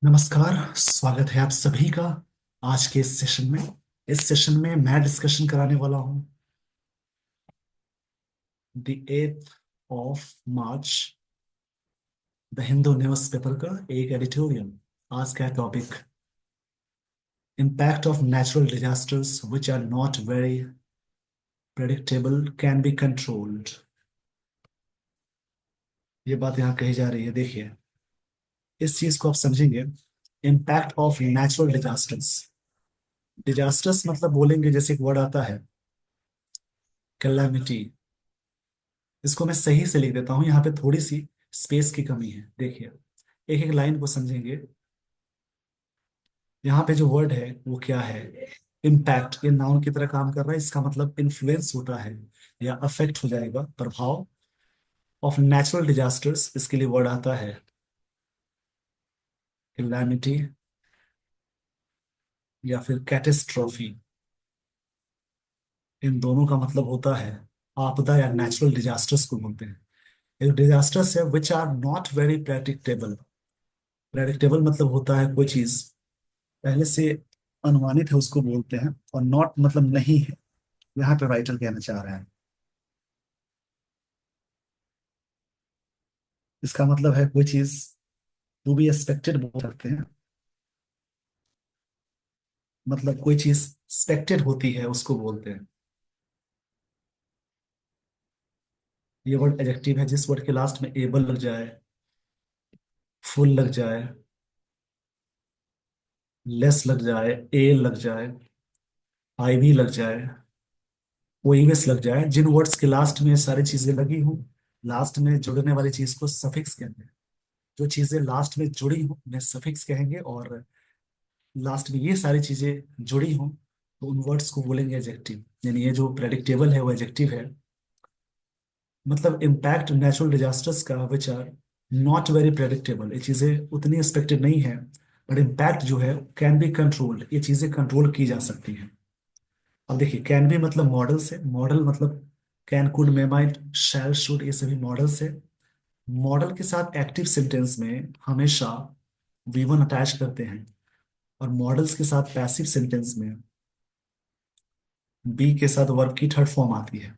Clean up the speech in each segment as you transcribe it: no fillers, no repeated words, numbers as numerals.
नमस्कार। स्वागत है आप सभी का आज के इस सेशन में मैं डिस्कशन कराने वाला हूं the 8th of March the Hindu newspaper का एक एडिटोरियल। आज का topic impact of natural disasters which are not very predictable can be controlled. ये बात यहाँ कही जा रही है, देखिए। इस चीज को आप समझेंगे। Impact of natural disasters. Disasters मतलब बोलेंगे, जैसे एक वर्ड आता है कैलामिटी। इसको मैं सही से लिख देता हूं, यहाँ पे थोड़ी सी स्पेस की कमी है। देखिए, एक एक लाइन को समझेंगे। यहाँ पे जो वर्ड है वो क्या है? इम्पैक्ट। ये नाउन की तरह काम कर रहा है, इसका मतलब इन्फ्लुएंस होता है या अफेक्ट हो जाएगा, प्रभाव। ऑफ नेचुरल डिजास्टर्स, इसके लिए वर्ड आता है कैलामिटी या फिर कैटेस्ट्रॉफी। इन दोनों का मतलब होता है आपदा या नेचुरल डिजास्टर्स को बोलते हैं। एक डिजास्टर्स है which are not very predictable. Predictable मतलब होता है कोई चीज पहले से अनुमानित है, उसको बोलते हैं। और नॉट मतलब नहीं है, यहाँ पे राइटर कहना चाह रहा है। इसका मतलब है कोई चीज टू बी एक्सपेक्टेड बोल सकते हैं। मतलब कोई चीज एक्सपेक्टेड होती है उसको बोलते हैं। ये वर्ड एडजेक्टिव है, जिस वर्ड के लास्ट में एबल लग जाए, फुल लग जाए, लेस लग जाए, ए लग जाए, आईवी लग जाए, ओएमएस लग जाए। जिन वर्ड्स के लास्ट में ये सारी चीजें लगी हों, लास्ट में जुड़ने वाली चीज को सफिक्स कहते हैं। जो चीजें लास्ट में जुड़ी हों उन्हें सफिक्स कहेंगे, और लास्ट में ये सारी चीजें जुड़ी हों तो उन वर्ड्स को बोलेंगे एडजेक्टिव। यानी ये जो प्रेडिक्टेबल है वो एडजेक्टिव है। मतलब इम्पैक्ट नेचुरल डिजास्टर्स का which are not very predictable, ये चीजें उतनी एक्सपेक्टेड नहीं है। बट इम्पैक्ट जो है कैन बी कंट्रोल्ड, ये चीजें कंट्रोल की जा सकती हैं। अब देखिए, कैन बी मतलब मॉडल से, मॉडल मतलब can, could, may, might, shall, should, ये सभी मॉडल्स है। मॉडल के साथ एक्टिव सेंटेंस में हमेशा वी वन अटैच करते हैं, और मॉडल्स के साथ पैसिव सेंटेंस में बी के साथ वर्ब की थर्ड फॉर्म आती है।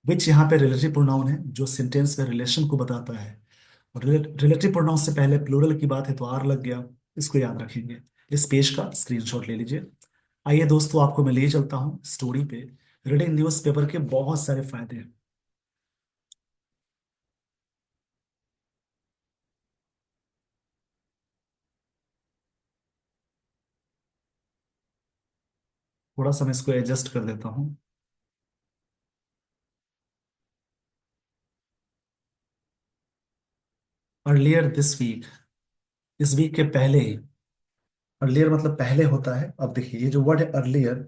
विच यहाँ पे रिलेटिव प्रोनाउन है जो सेंटेंस में रिलेशन को बताता है। और रिलेटिव प्रोनाउन से पहले प्लूरल की बात है तो आर लग गया। इसको याद रखेंगे। इस पेज का स्क्रीनशॉट ले लीजिए। आइए दोस्तों, आपको मैं ले चलता हूँ स्टोरी पे। रीडिंग न्यूज़पेपर के बहुत सारे फायदे हैं। थोड़ा सा मैं इसको एडजस्ट कर देता हूँ। अर्लियर दिस वीक, इस वीक के पहले ही। अर्लियर मतलब पहले होता है। अब देखिए, ये जो वर्ड है अर्लियर,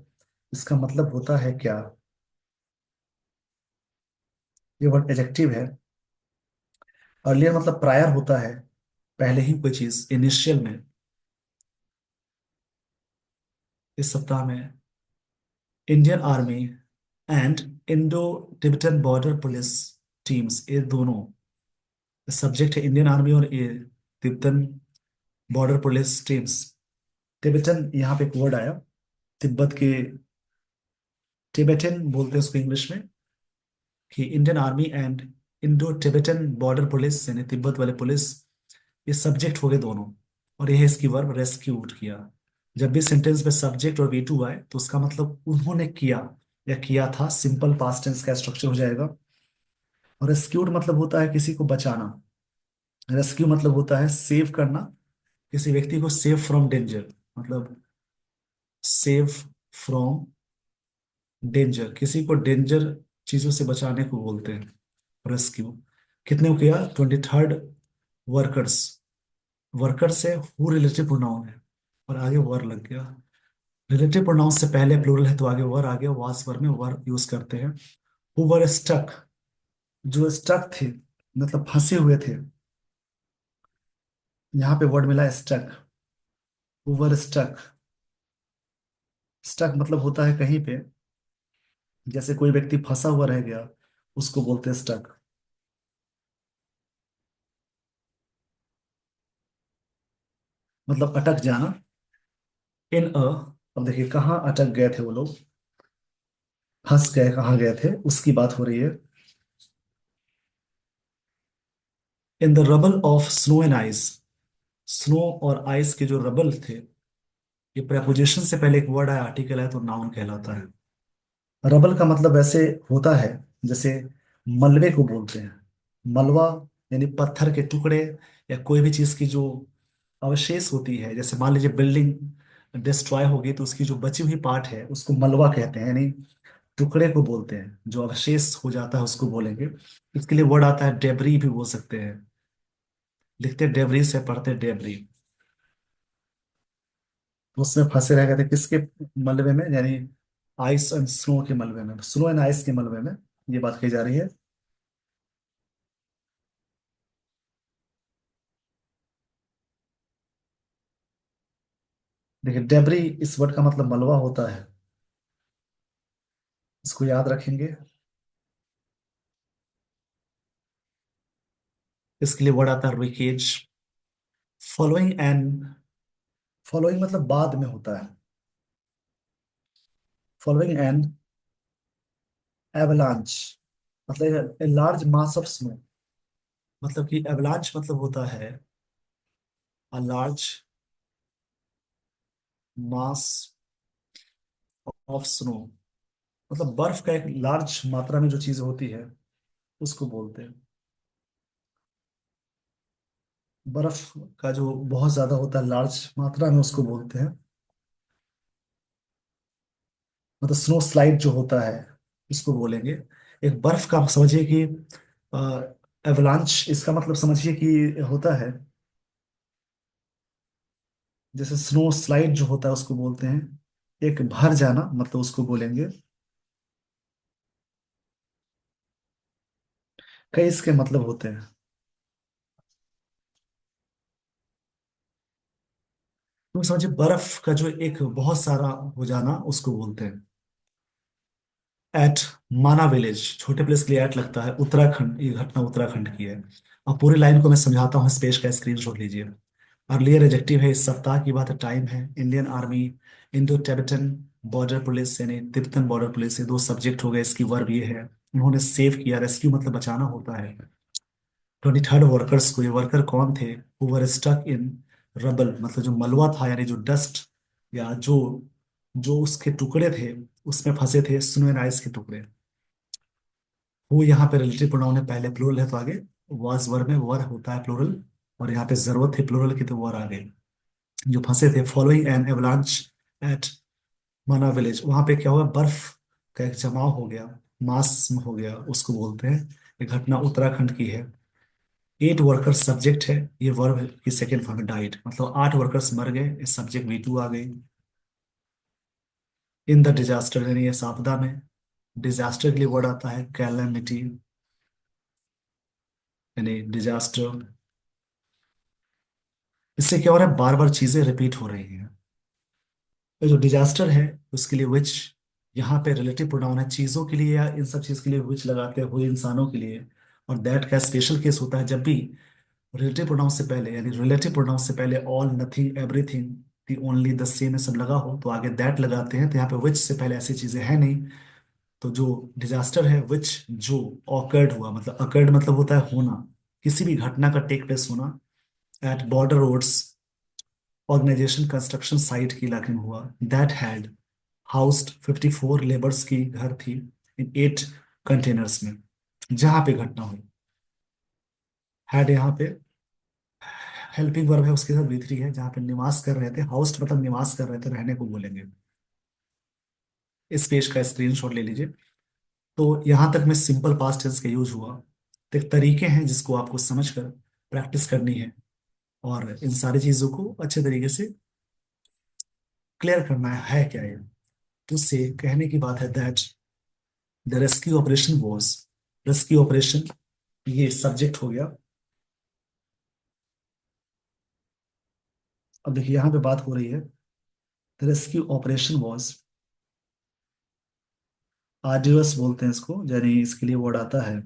इसका मतलब होता है क्या? ये वर्ड एडजेक्टिव है। अर्लियर मतलब प्रायर होता है, पहले ही कोई चीज, इनिशियल में। इस सप्ताह में Indian army and Indo Tibetan border police teams, ये दोनों सब्जेक्ट है, इंडियन आर्मी और ये Tibetan border police teams. Tibetan यहाँ पे एक वर्ड आया, तिब्बत के, टिबेटन बोलते हैं उसको इंग्लिश में। कि Indian army and Indo Tibetan border police यानी तिब्बत वाले पुलिस, ये सब्जेक्ट हो गए दोनों। और यह है इसकी वर्ब रेस्क्यूड किया। जब भी सेंटेंस में सब्जेक्ट और वी टू आए तो उसका मतलब उन्होंने किया या किया था, सिंपल पास्ट टेंस का स्ट्रक्चर हो जाएगा। और रेस्क्यूड मतलब होता है किसी को बचाना। रेस्क्यू मतलब होता है सेव करना, किसी व्यक्ति को सेव फ्रॉम डेंजर। मतलब सेव फ्रॉम डेंजर, किसी को डेंजर चीजों से बचाने को बोलते हैं रेस्क्यू। कितने को किया? 23rd workers. वर्कर्स से हु रिलेटिव प्रोनाउन है और आगे वर लग गया। रिलेटिव प्रोनाउन से पहले प्लूरल है तो आगे वर आ गया। वास वर में वर यूज करते हैं। हु वर स्टक, जो स्टक थे मतलब फंसे हुए थे। यहाँ पे वर्ड मिला stuck. Who were stuck. Stuck मतलब होता है कहीं पे, जैसे कोई व्यक्ति फंसा हुआ रह गया, उसको बोलते हैं स्टक। मतलब अटक जाना। इन अ, अब देखिए कहाँ अटक गए थे वो लोग, फंस गए कहाँ गए थे उसकी बात हो रही है। In the rubble of snow and ice. Snow और आइस के जो रबल थे, ये प्रेपोजिशन से पहले एक वर्ड है, आर्टिकल है, तो नाउन कहलाता है। रबल का मतलब ऐसे होता है जैसे मलबे को बोलते हैं। मलबा यानी पत्थर के टुकड़े, या कोई भी चीज की जो अवशेष होती है, जैसे मान लीजिए बिल्डिंग डिस्ट्रॉय होगी तो उसकी जो बची हुई पार्ट है उसको मलबा कहते हैं, यानी टुकड़े को बोलते हैं, जो अवशेष हो जाता है उसको बोलेंगे। इसके लिए वर्ड आता है डेबरी भी बोल सकते हैं। लिखते डेबरी से पढ़ते डेबरी। तो उसमें फंसे रह गए थे किसके मलबे में, यानी आइस एंड स्नो के मलबे में, स्नो एंड आइस के मलबे में, ये बात कही जा रही है। देखिए डेबरी इस वर्ड का मतलब मलबा होता है, इसको याद रखेंगे। इसके लिए वर्ड आता है रिकेज। फॉलोइंग एंड, फॉलोइंग मतलब बाद में होता है। फॉलोइंग एंड एवलांच मतलब a large mass of snow. मतलब कि एवलांच मतलब होता है a large mass of snow. मतलब बर्फ का एक लार्ज मात्रा में जो चीज होती है उसको बोलते हैं। बर्फ का जो बहुत ज्यादा होता है लार्ज मात्रा में उसको बोलते हैं। मतलब स्नो स्लाइड जो होता है इसको बोलेंगे। एक बर्फ का आप समझिए कि एवलांच, इसका मतलब समझिए कि होता है जैसे स्नो स्लाइड जो होता है उसको बोलते हैं एक भर जाना, मतलब उसको बोलेंगे। कई इसके मतलब होते हैं। तो समझिए बर्फ का जो एक बहुत सारा हो जाना उसको बोलते हैं। एट माना विलेज, छोटे प्लेस के लिए एट लगता है, उत्तराखंड, ये घटना उत्तराखंड की है। अब पूरी लाइन को मैं समझाता हूँ, इस पेज का स्क्रीनशॉट लीजिए। अर्लियर एडजेक्टिव है, इस सप्ताह की बात है, टाइम है, Indian army, Indo Tibetan border police यानी तिब्बतन बॉर्डर पुलिस, ये दो सब्जेक्ट हो गए, इसकी वर्ब ये है। उन्होंने सेव किया, रेस्क्यू मतलब बचाना होता है। 23rd वर्कर्स को, ये वर्कर कौन थे, who were stuck in rubble, मतलब जो मलबा था यानी जो डस्ट, या जो जो उसके टुकड़े थे उसमें फंसे थे, स्नो एंड आइस के टुकड़े। वो यहाँ पे रिलेटिव प्रोनाउन है, पहले प्लूरल है तो आगे वाज वर्ब में वर होता है प्लूरल, और यहाँ पे जरूरत है प्लूरल की तो वर आ गए। जो फंसे थे, फॉलोइंग एन एवलांच एट माना विलेज, वहां पे क्या हुआ, बर्फ का एक जमाव हो गया, मास हो गया, उसको बोलते हैं। ये घटना उत्तराखंड की है। 8 वर्कर्स सब्जेक्ट है, ये वर्ब की सेकेंड फॉर्म है डाइट, मतलब 8 वर्कर्स मर गए, इस सब्जेक्ट V2 आ गई। इन द डिजास्टर यानी इस आपदा में, डिजास्टर के लिए वर्ड आता है कैलेमिटी, यानी डिजास्टर। इससे क्या हो रहा है, बार बार चीजें रिपीट हो रही हैं। ये जो डिजास्टर है उसके लिए विच, यहाँ पे रिलेटिव प्रोनाउन है, चीजों के लिए या इन सब चीज के लिए विच लगाते हुए इंसानों के लिए। और दैट का स्पेशल केस होता है जब भी रिलेटिव प्रोनाउन से पहले, यानी रिलेटिव प्रोनाउन से पहले all, nothing, everything, the only, the same, ये सब लगा हो तो आगे दैट लगाते हैं। तो यहाँ पे विच से पहले ऐसी चीजें हैं नहीं। तो जो डिजास्टर है विच, जो ऑकर्ड हुआ, मतलब अकर्ड मतलब होता है होना, किसी भी घटना का टेक प्लेस होना, at Border Roads Organisation construction site के इलाके में हुआ, दैट हैड हाउस्ड 54 लेबर्स की घर थी इन 8 कंटेनर्स में, जहां पे घटना हुई। हैड यहाँ पे हेल्पिंग वर्ब है, उसके साथ V3 है, जहां पे निवास कर रहे थे, हाउस्ड मतलब निवास कर रहे थे, रहने को बोलेंगे। इस पेज का स्क्रीनशॉट ले लीजिए। तो यहां तक में सिंपल पास्ट टेंस का यूज हुआ। तो एक तरीके हैं जिसको आपको समझकर प्रैक्टिस करनी है, और इन सारी चीजों को अच्छे तरीके से क्लियर करना है क्या ये। तो उससे कहने की बात है that the rescue operation was, rescue operation ये सब्जेक्ट हो गया। अब देखिए यहाँ पे बात हो रही है, the rescue operation was arduous बोलते हैं इसको, यानी इसके लिए वर्ड आता है,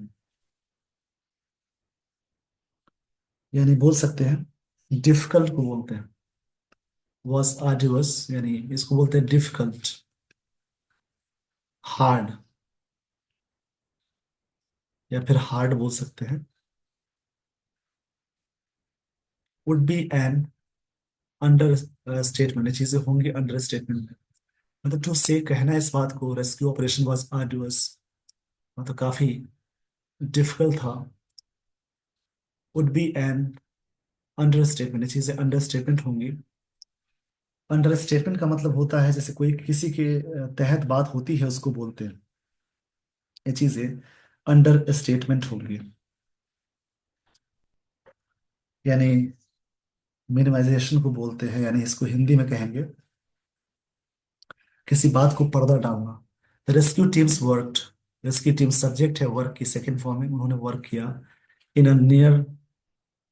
यानी बोल सकते हैं डिफिकल्ट को बोलते हैं। वॉज आर्डुअस, यानी इसको बोलते हैं डिफिकल्ट, हार्ड, या फिर हार्ड बोल सकते हैं। Would be an understatement, चीजें होंगी अंडर स्टेटमेंट में। मतलब टू से कहना इस बात को, रेस्क्यू ऑपरेशन वॉज आर्डुअस, मतलब काफी डिफिकल्ट था। Would be an understatement, चीजें अंडर स्टेटमेंट होंगी। अंडर स्टेटमेंट का मतलब होता है जैसे कोई किसी के तहत बात होती है उसको बोलते हैं। ये चीजें अंडर स्टेटमेंट होंगी। यानी मिनिमाइजेशन को बोलते हैं, यानी इसको हिंदी में कहेंगे किसी बात को पर्दा डालना। Rescue teams worked, rescue team subject है, वर्क की सेकंड फॉर्म में उन्होंने वर्क किया इन अ नियर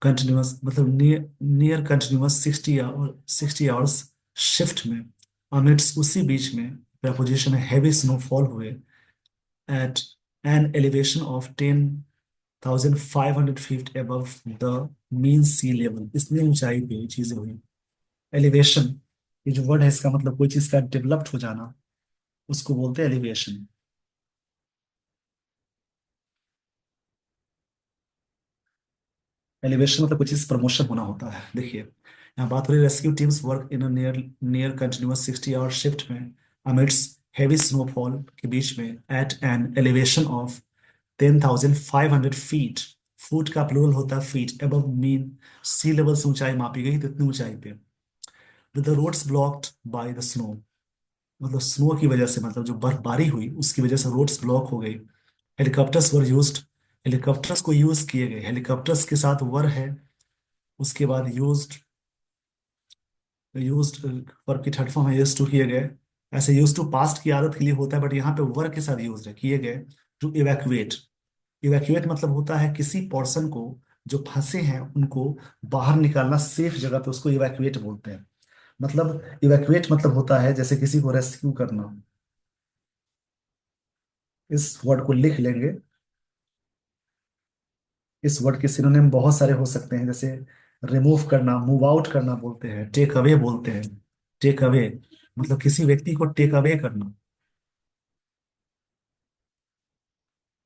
कंटिन्यूअस, मतलब near near continuous 60 hours shift में। अमिट्स उसी बीच में प्रपोजिशन है हैवी स्नोफॉल हुए at an elevation of 10,500 feet above the mean sea level, इतनी ऊंचाई पे ये चीजें हुई। एलिवेशन, ये जो वर्ड है इसका मतलब कोई चीज का डेवलप्ड हो जाना, उसको बोलते हैं एलिवेशन। एलिवेशन मतलब कोई चीज प्रमोशन होना होता है। देखिए यहाँ बात हो रही है rescue teams work in near near continuous 60 hour shift में अमिड्स हैवी स्नोफॉल के बीच में at an elevation of 10,500 feet. Foot का प्लूरल होता है feet, above mean sea level से ऊंचाई मापी गई तो इतनी ऊंचाई पे। With the roads blocked by the snow, मतलब स्नो की वजह से, मतलब जो बर्फबारी हुई उसकी वजह से रोड्स ब्लॉक हो गई। हेलीकॉप्टर्स वर यूज्ड, हेलीकॉप्टर्स को यूज किए गए, हेलीकॉप्टर्स के साथ वर है, उसके बाद यूज्ड, यूज्ड वर्ब की थर्ड फॉर्म है यूज टू किए गए। ऐसे यूज टू पास्ट की आदत के लिए होता है, बट यहाँ पे वर्ब के साथ यूज है किए गए। टू इवैक्यूएट, इवैक्यूएट मतलब होता है किसी पर्सन को जो फंसे हैं उनको बाहर निकालना सेफ जगह पे, उसको इवैक्यूएट बोलते हैं। मतलब इवैक्यूएट मतलब होता है जैसे किसी को रेस्क्यू करना। इस वर्ड को लिख लेंगे। इस वर्ड के सिनोनिम बहुत सारे हो सकते हैं, जैसे रिमूव करना, मूव आउट करना बोलते हैं, टेक अवे बोलते हैं। टेक अवे मतलब किसी व्यक्ति को टेक अवे करना,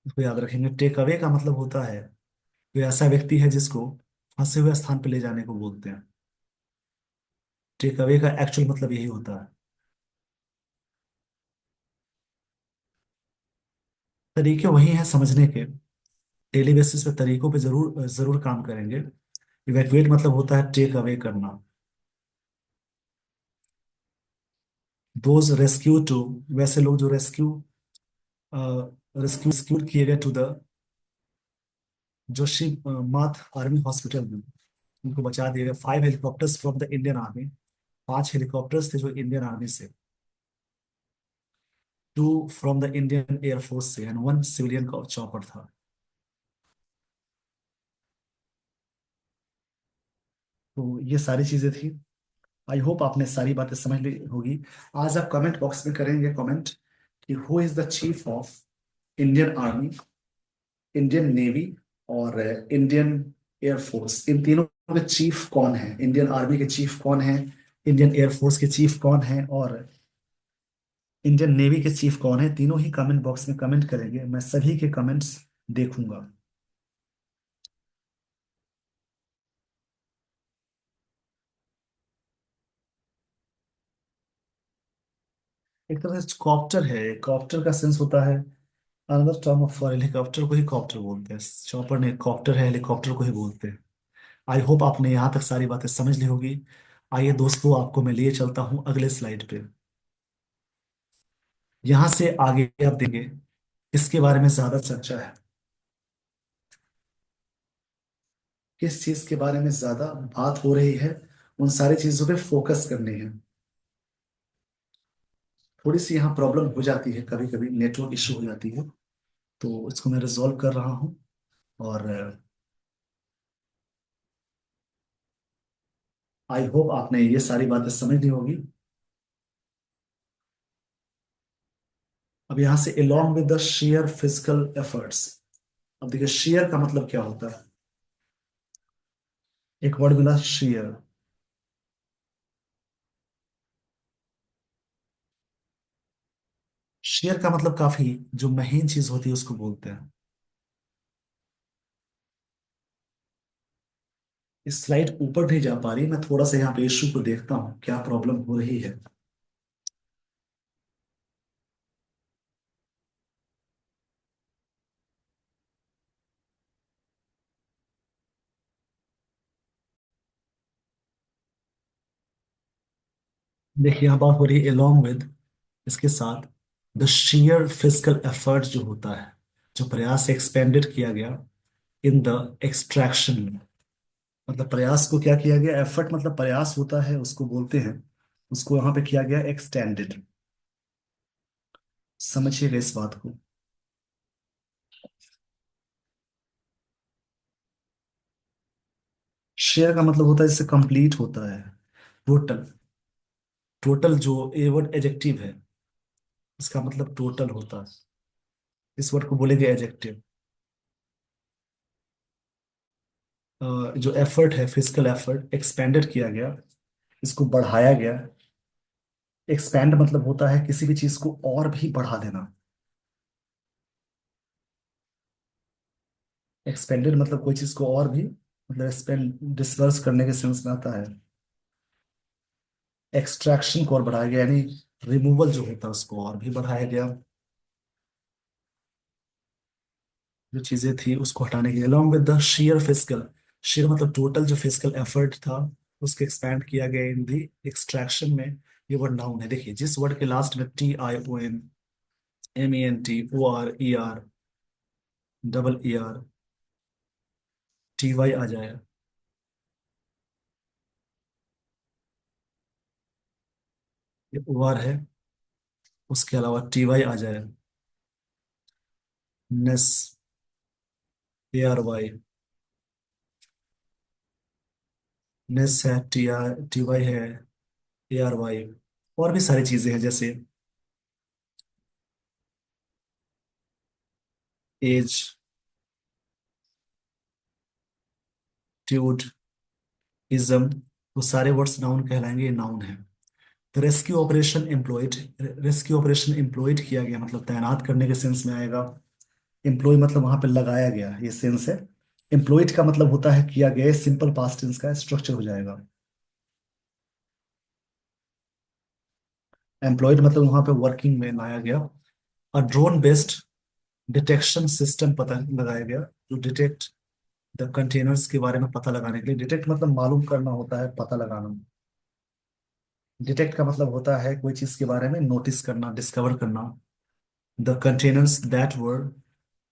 इसको याद रखेंगे। टेक अवे का मतलब होता है कोई ऐसा व्यक्ति है जिसको फंसे हुए स्थान पर ले जाने को बोलते हैं। टेक अवे का एक्चुअल मतलब यही होता है। तरीके वही हैं समझने के, डेली बेसिस पे तरीकों पे जरूर जरूर काम करेंगे। इवैक्यूएट मतलब होता है टेक अवे करना। दोज रेस्क्यू टू, वैसे लोग जो रेस्क्यू रेस्क्यू किए गए to the Joshimath army hospital में, उनको बचा दिए गए। 5 helicopters from the Indian army, 5 helicopters थे जो इंडियन आर्मी से। 2 फ्रॉम द इंडियन एयरफोर्स से, एंड 1 सिविलियन का चॉपर था। तो ये सारी चीजें थी। आई होप आपने सारी बातें समझ ली होगी। आज आप कमेंट बॉक्स में करेंगे कमेंट कि who is the chief of Indian army, Indian navy और इंडियन एयरफोर्स, इन तीनों के चीफ कौन है? इंडियन आर्मी के चीफ कौन है, इंडियन एयरफोर्स के चीफ कौन है, और इंडियन नेवी के चीफ कौन है? तीनों ही कमेंट बॉक्स में कमेंट करेंगे, मैं सभी के कमेंट्स देखूंगा। एक तरह से कॉप्टर है, कॉप्टर का सेंस होता है अनदर टर्म फॉर हेलीकॉप्टर को ही कॉप्टर बोलते हैं। चॉपर ने कॉप्टर है, हेलीकॉप्टर को ही बोलते हैं। आई होप आपने यहाँ तक सारी बातें समझ ली होगी। आइए दोस्तों, आपको मैं लिए चलता हूँ अगले स्लाइड पे। यहाँ से आगे आप देंगे इसके बारे में ज्यादा चर्चा है, किस चीज के बारे में ज्यादा बात हो रही है, उन सारी चीजों पे फोकस करनी है। थोड़ी सी यहाँ प्रॉब्लम हो जाती है, कभी कभी नेटवर्क इशू हो जाती है, तो इसको मैं रिजॉल्व कर रहा हूँ। और आई होप आपने ये सारी बातें समझ ली होगी। अब यहाँ से along with the sheer physical efforts, अब देखिए शेयर का मतलब क्या होता है। एक वर्ड मिला शेयर, शेयर का मतलब काफी जो महीन चीज होती है उसको बोलते हैं। इस स्लाइड ऊपर नहीं जा पा रही, मैं थोड़ा सा यहाँ पे इशू को देखता हूँ क्या प्रॉब्लम हो रही है। देखिए यहाँ बात हो रही है along with, इसके साथ द sheer फिजिकल एफर्ट जो होता है, जो प्रयास एक्सपेंडेड किया गया इन द एक्सट्रैक्शन में। मतलब प्रयास को क्या किया गया, एफर्ट मतलब प्रयास होता है उसको बोलते हैं, उसको यहाँ पे किया गया एक्सटेंडेड। समझिएगा इस बात को। शेयर का मतलब होता है जैसे कंप्लीट होता है, टोटल। टोटल जो ए वर्ड एजेक्टिव है, इसका मतलब टोटल होता है, इस वर्ड को बोलेंगे एजेक्टिव। जो एफर्ट है, फिजिकल एफर्ट एक्सपेंडेड किया गया, इसको बढ़ाया गया। एक्सपैंड मतलब होता है किसी भी चीज को और भी बढ़ा देना। एक्सपेंडेड मतलब कोई चीज को और भी, मतलब एक्सपेंड डिस्पर्स करने के सेंस में आता है। एक्सट्रैक्शन को और बढ़ाया गया, यानी रिमूवल जो होता है उसको और भी बढ़ाया गया। जो चीजें थी उसको हटाने के लिए, along with the sheer physical, sheer मतलब टोटल जो फिजिकल एफर्ट था, उसको एक्सपैंड किया गया इन दी एक्सट्रैक्शन में। ये वर्ड नाउन है। देखिए जिस वर्ड के लास्ट में TION, MENT, OR, ER, ER, TY आ जाए, ये OR है, उसके अलावा TY आ जाए, नेस, ARY, नेस है, TY है, ARY, और भी सारी चीजें हैं जैसे एज, ट्यूड, इज्म, वो सारे वर्ड्स नाउन कहलाएंगे, ये नाउन है। तो rescue operation employed, rescue operation employed किया गया मतलब तैनात करने के सेंस में आएगा। एम्प्लॉय मतलब वहां पे लगाया गया, ये सेंस है। एम्प्लॉयड का मतलब होता है किया गया, सिंपल पास्ट टेंस का स्ट्रक्चर हो जाएगा। एम्प्लॉयड मतलब वहां पे वर्किंग में लाया गया। और ड्रोन बेस्ड डिटेक्शन सिस्टम पता लगाया गया, जो डिटेक्ट द कंटेनर्स के बारे में पता लगाने के लिए। डिटेक्ट मतलब मालूम करना होता है, पता लगाना। डिटेक्ट का मतलब होता है कोई चीज के बारे में नोटिस करना, डिस्कवर करना। The containers that were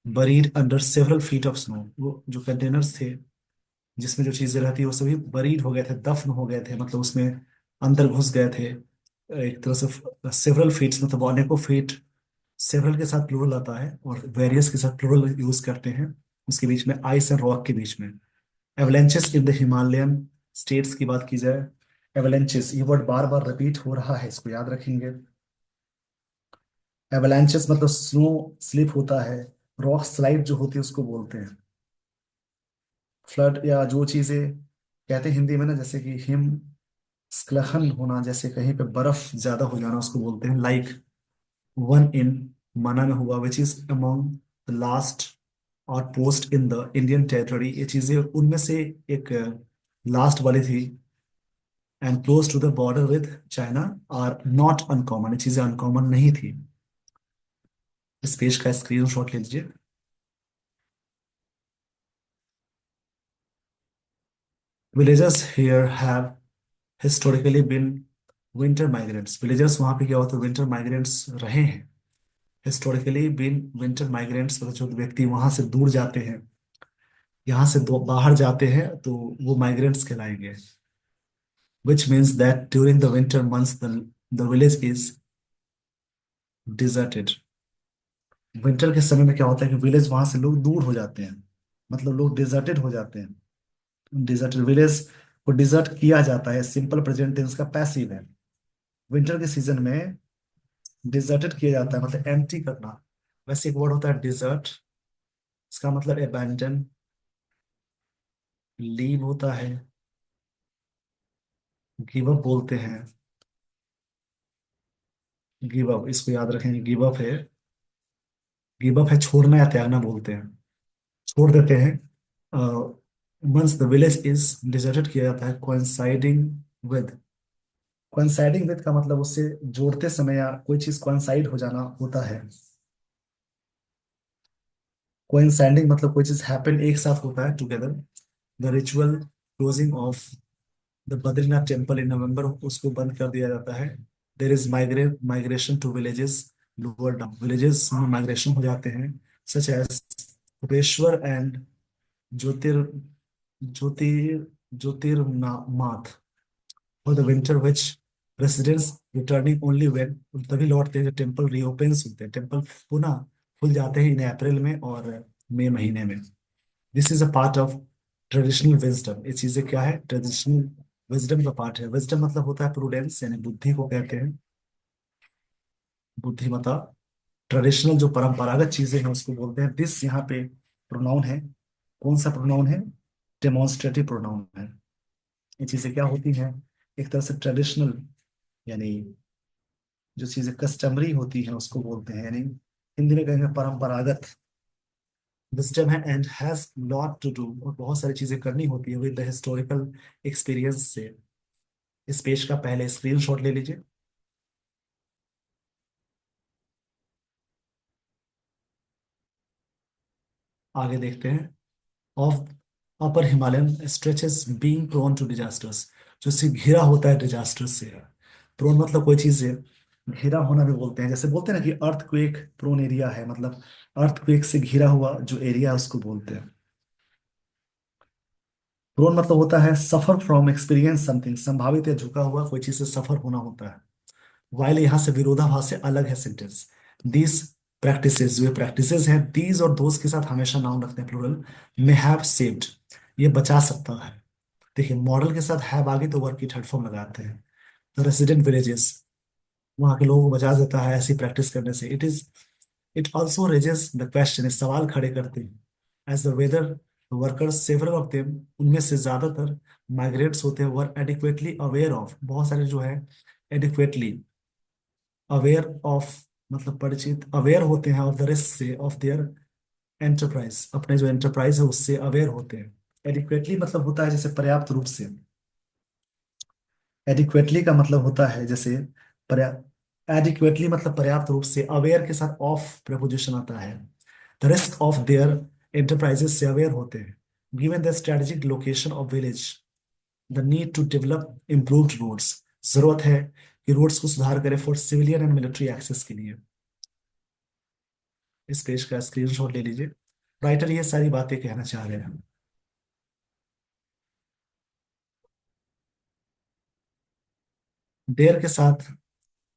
buried under several feet of snow, वो जो कंटेनर्स थे जिसमें जो चीजें रहती वो सभी बरीड हो गए थे, दफन हो गए थे, मतलब उसमें अंदर घुस गए थे। एक तरह से सेवरल फीट्स मतलब अनेकों फीट, सेवरल के साथ प्लूरल आता है और वेरियस के साथ प्लूरल यूज करते हैं। उसके बीच में आइस एंड रॉक के बीच में। एवलेंचेस इन द हिमालयन स्टेट्स की बात की जाए, एवलेंचेस ये वर्ड बार बार रिपीट हो रहा है, इसको याद रखेंगे। एवलांचेस मतलब स्नो स्लिप होता है, रॉक स्लाइड जो होती है उसको बोलते हैं। फ्लड या जो चीजें कहते हैं हिंदी में ना, जैसे कि हिम स्खलन होना, जैसे कहीं पे बर्फ ज्यादा हो जाना, उसको बोलते हैं लाइक वन इन मना में हुआ, which is among the last outpost in the Indian territory. ये चीजें उनमें से एक लास्ट वाली थी, and close to the border with China, are not uncommon, ये चीजें अनकॉमन नहीं थी। इस पेज का स्क्रीनशॉट ले लीजिए। Villagers here have historically been winter migrants. Villagers वहां पे क्या होता है, विंटर माइग्रेंट्स रहे हैं। हिस्टोरिकली बिन विंटर माइग्रेंट्स मतलब जो व्यक्ति वहां से दूर जाते हैं, यहाँ से दो बाहर जाते हैं, तो वो माइग्रेंट्स कहलाएंगे। Which means that during the winter months the village is deserted. Winter के समय में क्या होता है कि विलेज वहां से लोग दूर हो जाते हैं, मतलब लोग डिजर्टेड हो जाते हैं। डिजर्टेड विलेज को डिजर्ट किया जाता है, सिंपल प्रेजेंट टेंस का पैसिव है। विंटर के सीजन में डिजर्टेड किया जाता है मतलब एम्प्टी करना। वैसे एक वर्ड होता है डिजर्ट, इसका मतलब अबैंडन, लीव होता है, गिव अप बोलते हैं। गिव अप, इसको याद रखेंगे, गिव अप है। गिव अप है छोड़ना या त्यागना बोलते हैं, छोड़ देते हैं। Once the village is deserted किया जाता है, कोइंसाइडिंग विद। कोइंसाइडिंग विद का मतलब उससे जोड़ते समय या कोई चीज कोइंसाइड हो जाना होता है। कोइंसाइडिंग मतलब कोई चीज हैपन एक साथ होता है, together. The ritual closing of the Badrinath temple in November, उसको बंद कर दिया जाता है। There is migration to villages lower down, villages में माइग्रेशन हो जाते हैं, such as Kupeshwar and Jyotir Jyotir Jyotirnath for the winter, which residents returning only when, तभी लौटते हैं जब टेम्पल रीओपन्स होते हैं। टेम्पल पुनः खुल जाते हैं इन अप्रैल में और मई महीने में। This is a part of traditional wisdom, ये चीजें क्या है, ट्रेडिशनल विजडम का पार्ट है। विजडम मतलब होता है प्रूडेंस, यानी बुद्धि को कहते हैं, बुद्धिमता। ट्रेडिशनल जो परंपरागत चीजें हैं उसको बोलते हैं। दिस यहाँ पे प्रोनाउन है, कौन सा प्रोनाउन है, डेमोन्स्ट्रेटिव प्रोनाउन है। ये चीजें क्या होती हैं, एक तरह से ट्रेडिशनल, यानी जो चीजें कस्टमरी होती हैं उसको बोलते हैं, यानी हिंदी में कहेंगे परंपरागत। विजडम है and has lot to do, और बहुत सारी चीजें करनी होती है विद द हिस्टोरिकल एक्सपीरियंस से। इस पेज का पहले स्क्रीनशॉट ले लीजिए। आगे देखते हैं। Of upper Himalayan stretches being prone to disasters, जो से घिरा होता है डिजास्टर्स से। प्रोन मतलब कोई चीज है, घिरा होना भी बोलते हैं, जैसे बोलते हैं ना कि अर्थक्वेक प्रोन एरिया है, मतलब अर्थक्वेक से घिरा हुआ जो एरिया है उसको बोलते हैं। प्रोन मतलब होता है सफर फ्रॉम, एक्सपीरियंस समथिंग, संभावित या झुका हुआ कोई चीज से सफर होना होता है। वाइल यहाँ से विरोधाभास से अलग है सेंटेंस। दीज प्रैक्टिसेस, जो प्रैक्टिसेस हैं, दीज और दोज के साथ हमेशा नाउन रखते हैं प्लूरल। मे हैव सेव्ड, ये बचा सकता है। देखिए मॉडल के साथ हैव आगे तो वर्ब की थर्ड फॉर्म लगाते हैं। द रेसिडेंट विलेजेस, वहाँ के लोगों को बचा देता है ऐसी प्रैक्टिस करने से। It also raises the question, सवाल खड़े करते हैं। As the weather workers several of them, उनमें से ज्यादातर माइग्रेट्स होते हैं, वर एडिक्वेटली अवेयर ऑफ, बहुत सारे जो है एडिक्वेटली अवेयर ऑफ मतलब परिचित, अवेयर होते हैं ऑफ द रिस्क से, ऑफ देयर एंटरप्राइज, अपने जो एंटरप्राइज है उससे अवेयर होते हैं। एडिक्वेटली मतलब होता है जैसे पर्याप्त रूप से। एडिक्वेटली का मतलब होता है जैसे पर्याप्त, एडिक्वेटली मतलब पर्याप्त रूप से, अवेयर के साथ ऑफ प्रपोजिशन आता है। The risk of their enterprises से अवेयर होते हैं। Given the strategic location of village, the need to develop improved roads, जरूरत है कि रोड्स को सुधार करें for civilian and military access के लिए। इस पेज का स्क्रीनशॉट ले लीजिए। राइटर ये सारी बातें कहना चाह रहे हैं। देयर के साथ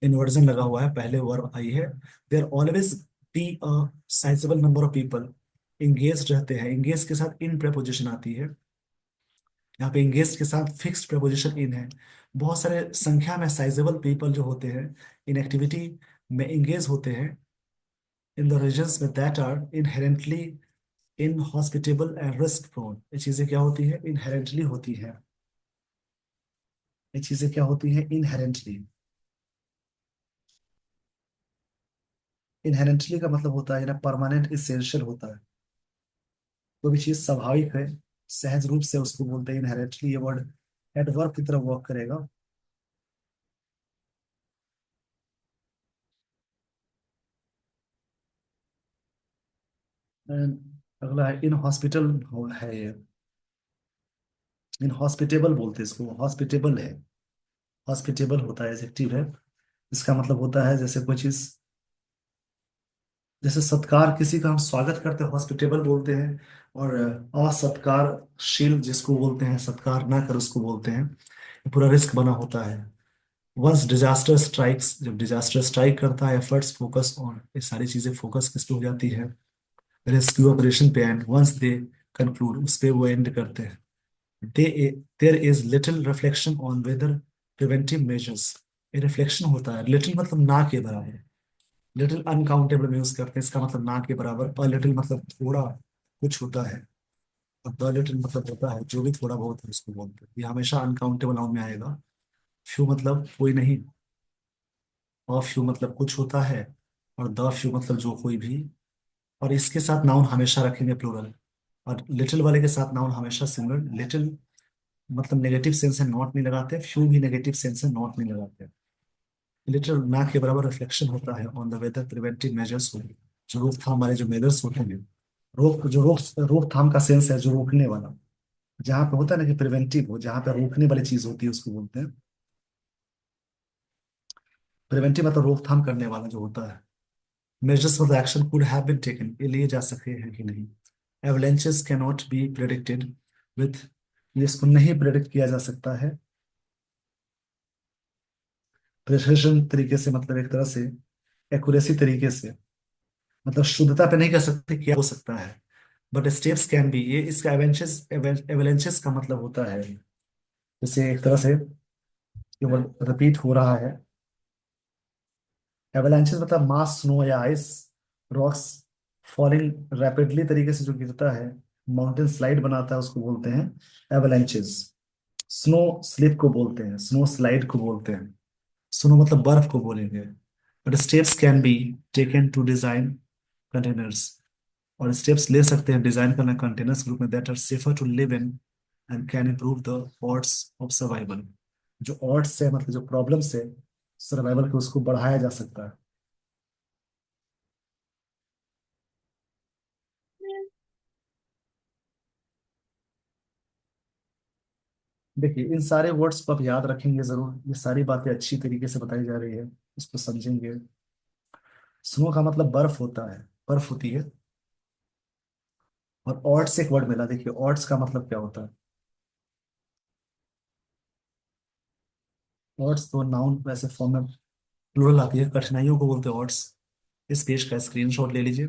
इन्वर्जन लगा हुआ है, पहले वर्ब आई है। There always be a sizable number of people engage रहते हैं, इंगेज के साथ इन preposition आती है। यहाँ पे इंगेज के साथ फिक्स्ड preposition इन है। बहुत सारे संख्या में साइजेबल पीपल जो होते हैं इन एक्टिविटी में इंगेज होते हैं इन द रीजन्स में that are inherently inhospitable and risk prone. ये चीजें क्या होती है, इनहेरेंटली होती है। ये चीजें क्या होती है, इनहेरेंटली। इनहेरेंटली का मतलब होता है ना परमानेंट इसेंशियल होता है। कोई भी चीज स्वाभाविक है, सहज रूप से, उसको बोलते हैं इनहेरेंटली। ये वर्ड एडवर्ब की तरह वर्क करेगा। And अगला है इन हॉस्पिटल, है ये इन हॉस्पिटेबल बोलते हैं इसको, हॉस्पिटेबल है। हॉस्पिटेबल होता है, एडजेक्टिव है। इसका मतलब होता है जैसे कोई चीज, जैसे सत्कार, किसी का हम स्वागत करते हैं हॉस्पिटेबल बोलते हैं, और असत्कारशील जिसको बोलते हैं, सत्कार ना कर उसको बोलते हैं। ये पूरा रिस्क बना होता है। वंस डिजास्टर स्ट्राइक्स, जब डिजास्टर स्ट्राइक करता है, एफर्ट्स फोकस ऑन, ये सारी चीजें फोकस किस पे हो जाती है, रेस्क्यू ऑपरेशन पे। एंड वंस दे कंक्लूड, उस पे वो एंड करते हैं। They there is little reflection on whether preventive measures, ये रिफ्लेक्शन होता है, लिटिल मतलब ना के बराबर। लिटिल अनकाउंटेबल में यूज करते हैं, इसका मतलब ना के बराबर। और लिटिल मतलब थोड़ा कुछ होता है, और द लिटिल मतलब होता है जो भी थोड़ा बहुत है उसको बोलते हैं। ये हमेशा अनकाउंटेबल नाउन में आएगा। फ्यू मतलब कोई नहीं। ऑफ फ्यू मतलब कुछ होता है, और द फ्यू मतलब जो कोई भी। और इसके साथ नाउन हमेशा रखेंगे प्लूरल, और लिटिल वाले के साथ नाउन हमेशा सिंगुलर। लिटिल मतलब नेगेटिव सेंस है, नॉट नहीं लगाते। फ्यू भी नेगेटिव सेंस है, नॉट नहीं लगाते। लिटिल ना के बराबर रिफ्लेक्शन होता है on the weather preventive measures होंगे, जो रोकथाम वाले जो मेजर्स होते हैं। रोकथाम का सेंस है जो रोकने वाला। जहां पे होता है ना कि प्रिवेंटिव हो, जहां पे रोकने वाली चीज होती है उसको बोलते हैं प्रिवेंटिव, मतलब रोकथाम करने वाला जो होता है। Measures for the action could have been taken, ये लिए जा सकते हैं कि नहीं। Avalanches can not be predicted with, इसको नहीं प्रेडिक्ट किया जा सकता है प्रिसिशन तरीके से, मतलब एक तरह से एक्यूरेसी तरीके से, मतलब शुद्धता पे नहीं कह सकते क्या हो सकता है। बट स्टेप्स कैन बी, ये इसका एवेंचेस एवेलेंचेस का मतलब होता है जैसे एक तरह से केवल रिपीट हो रहा है। एवेलेंचेस मतलब मास स्नो या आइस रॉक्स फॉलिंग रैपिडली तरीके से जो गिरता है, माउंटेन स्लाइड बनाता है, उसको बोलते हैं एवेलेंचेस। स्नो स्लिप को बोलते हैं, स्नो स्लाइड को बोलते हैं। स्नो मतलब बर्फ को बोलेंगे। But steps can be taken to design containers, और स्टेप्स ले सकते हैं डिजाइन करना कंटेनर्स ग्रुप में that are safer to live in and can improve the odds of survival. जो odds है मतलब जो प्रॉब्लम्स है सर्वाइवल के, उसको बढ़ाया जा सकता है। देखिए इन सारे वर्ड्स को आप याद रखेंगे जरूर, ये सारी बातें अच्छी तरीके से बताई जा रही है, इसको समझेंगे। स्नो का मतलब बर्फ होता है, बर्फ होती है। और ऑड्स एक वर्ड मिला, देखिए ऑड्स का मतलब क्या होता है। ऑड्स तो नाउन वैसे फॉर्म में प्लूरल आती है, कठिनाइयों को बोलते हैं ऑड्स। इस पेज का स्क्रीनशॉट ले लीजिए।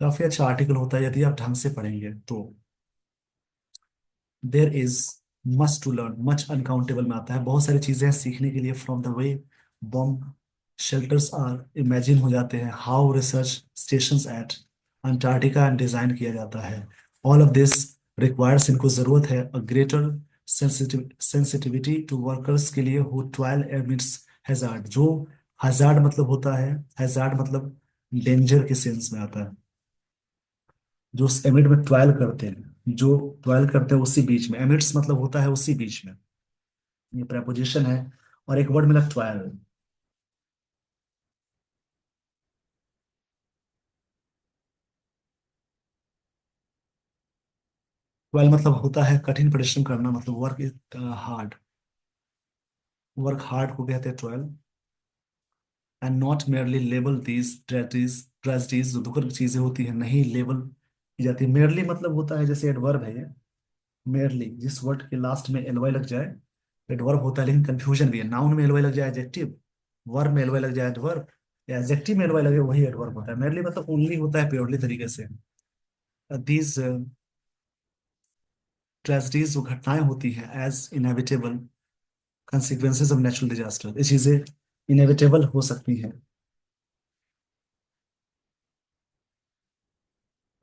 काफी अच्छा आर्टिकल होता है यदि आप ढंग से पढ़ेंगे तो। There is much to learn, much uncountable में आता है, बहुत सारी चीजें हैं सीखने के लिए। From the way bomb shelters are imagine हो जाते हैं, how research stations at Antarctica and design किया जाता है। ऑल ऑफ दिस रिक्वायर्स, इनको जरूरत है a greater sensitivity to workers के लिए हु टॉयल एमिड्स हैजार्ड। जो हैजार्ड मतलब होता है, हैजार्ड मतलब डेंजर के सेंस में आता है। जो एमिड में ट्वेल्व करते हैं, जो ट्वेल्व करते हैं उसी बीच में, एमिड्स मतलब होता है उसी बीच में, ये प्रेपोजिशन है। और एक वर्ड मिला ट्वेल्व। ट्वेल्व मतलब होता है कठिन परिश्रम करना, मतलब वर्क हार्ड, वर्क हार्ड को कहते हैं twelve. And not merely label these tragedies, tragedies जो दुखद चीजें होती हैं नहीं लेबल की जाती। मेयरली मतलब होता है जैसे एडवर्ब है ये, मेयरली जिस वर्ड के लास्ट में एलवाई लग जाए एडवर्ब होता है, लेकिन कंफ्यूजन भी है। नाउन में एलवाई लग जाए एडजेक्टिव, वर्ब में एलवाई लग जाए एडवर्ब, या एडजेक्टिव में एलवाई लगे वही एडवर्ब होता है। मेयरली मतलब ओनली होता है प्योरली तरीके से। दीज ट्रेजिडीज जो घटनाएं होती हैं as inevitable consequences of natural disaster, ये चीजें इनएविटेबल हो सकती हैं,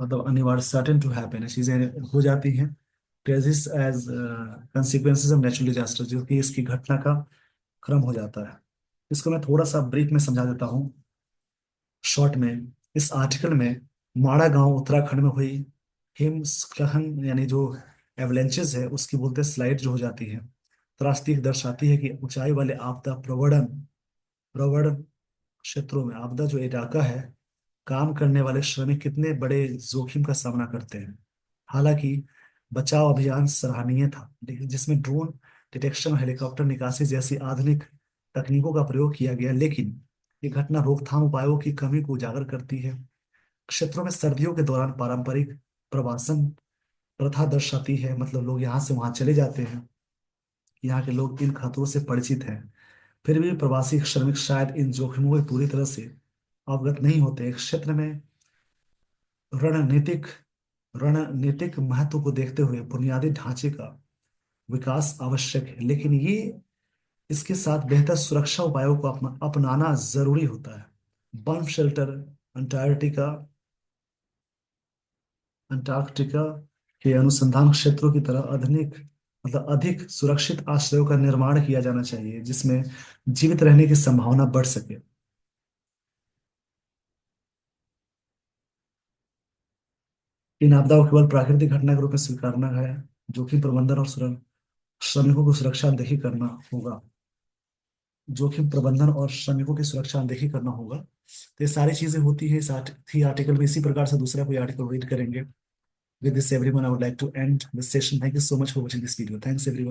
मतलब अनिवार्य सर्टेन टू हैपन, ये चीजें हो जाती हैं। Tragedies as consequences of natural disaster, जो कि इसकी घटना का क्रम हो जाता है। इसको मैं थोड़ा सा ब्रीफ में समझा देता हूँ शॉर्ट में। इस आर्टिकल में माड़ा गांव उत्तराखंड में हुई हिमस्खलन यानी जो एवलेंचेस है उसकी बोलते हैं स्लाइड जो हो जाती है, त्रासदी दर्शाती है कि ऊंचाई वाले आपदा प्रवणन प्रवण क्षेत्रों में, आपदा जो इलाका है, काम करने वाले श्रमिक कितने बड़े जोखिम का सामना करते हैं। हालांकि बचाव अभियान सराहनीय था, लेकिन जिसमें ड्रोन डिटेक्शन और हेलीकॉप्टर निकासी जैसी आधुनिक तकनीकों का प्रयोग किया गया, लेकिन ये घटना रोकथाम उपायों की कमी को उजागर करती है। क्षेत्रों में सर्दियों के दौरान पारंपरिक प्रवासन प्रथा दर्शाती है, मतलब लोग यहाँ से वहां चले जाते हैं, यहाँ के लोग इन खतरों से परिचित हैं। फिर भी प्रवासी श्रमिक शायद इन जोखिमों से पूरी तरह से अवगत नहीं होते। एक क्षेत्र में रणनीतिक रणनीतिक महत्व को देखते हुए बुनियादी ढांचे का विकास आवश्यक है, लेकिन ये इसके साथ बेहतर सुरक्षा उपायों को अपनाना जरूरी होता है। बर्फ शेल्टर अंटार्कटिका अंटार्कटिका के अनुसंधान क्षेत्रों की तरह आधुनिक मतलब अधिक सुरक्षित आश्रयों का निर्माण किया जाना चाहिए जिसमें जीवित रहने की संभावना बढ़ सके। इन आपदाओं को केवल प्राकृतिक घटना के रूप में स्वीकारना है। जोखिम प्रबंधन और श्रमिकों को सुरक्षा अनदेखी करना होगा। जोखिम प्रबंधन और श्रमिकों की सुरक्षा अनदेखी करना होगा। तो ये सारी चीजें होती है इस थी आर्टिकल में। इसी प्रकार से दूसरा कोई आर्टिकल रीड करेंगे। With this, everyone, I would like to end this session. Thank you so much for watching this video. Thanks, everyone.